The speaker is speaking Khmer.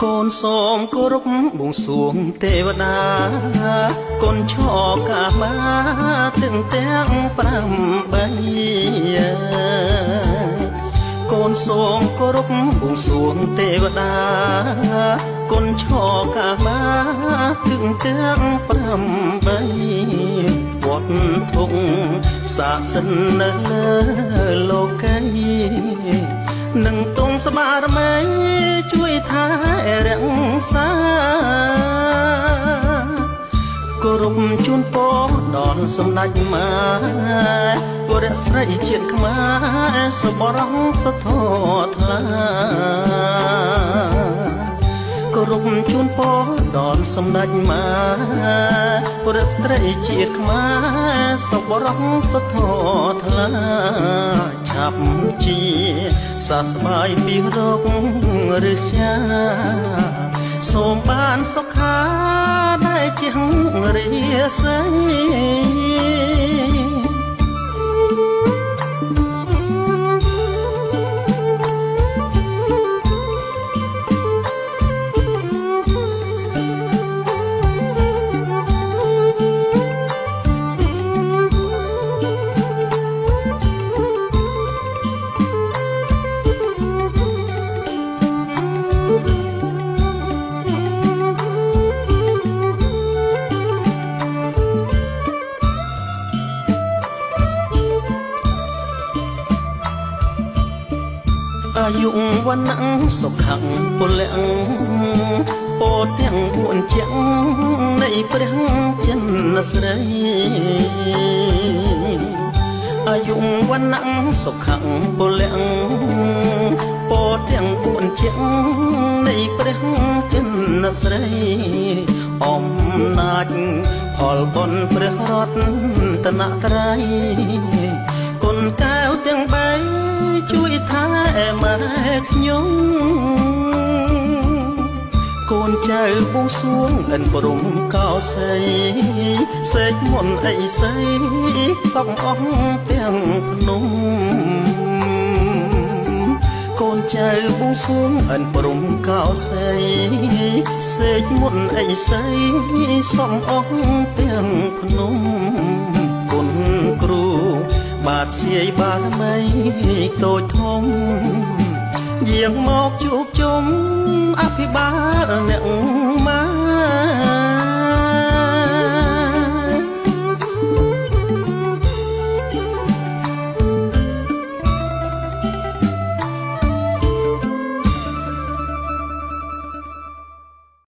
កូនសូមគោរពបួងសួងទេវតាកូនឆោកាមាទាំង8កូនសូមគោរពបួងសួងទេវតាកូនឆោកាមាទាំង8វត្តធំសាសននៅលើលោកីនឹងទងស្មារតីជួយថែរក្សាគោរពជូនពរដល់សម្ដេចម៉ែពលរដ្ឋស្រីជាតិខ្មែរសប្បុរសធម៌ថ្លាគោរពជូនពរដល់សម្ដេចម៉ែពលរដ្ឋស្រីជាតិខ្មែរសប្បុរសធម៌ថ្លាឆាប់ជាសះស្បើយពីរោគឬជាសូមបានសុខាដែលជាងរាសីអាយុវណ្ណៈសុខៈពលៈពោទាំង4ជាងនៃព្រះចិនស្រីអាយុវណ្ណៈសុខៈពលៈពោទាំង4ជាងនៃព្រះចិនស្រីអំណាចផលបុណ្យព្រះរតនត្រ័យគុណកែវទាំង3ជួយថែម៉ែខ្ញុំកូនចៅបួងសួងអិនព្រំកោសីសេចមុនអីសីសពអស់ទាំងភ្នំកូនចៅបួងសួងអិនព្រំកោសីសេចមុនអីសីសពអស់ទាំងភ្នំគុណគ្រូបាទជាយបារមីតូចធំយាងមកជួបជុំអភិបាលអ្នកម៉ែ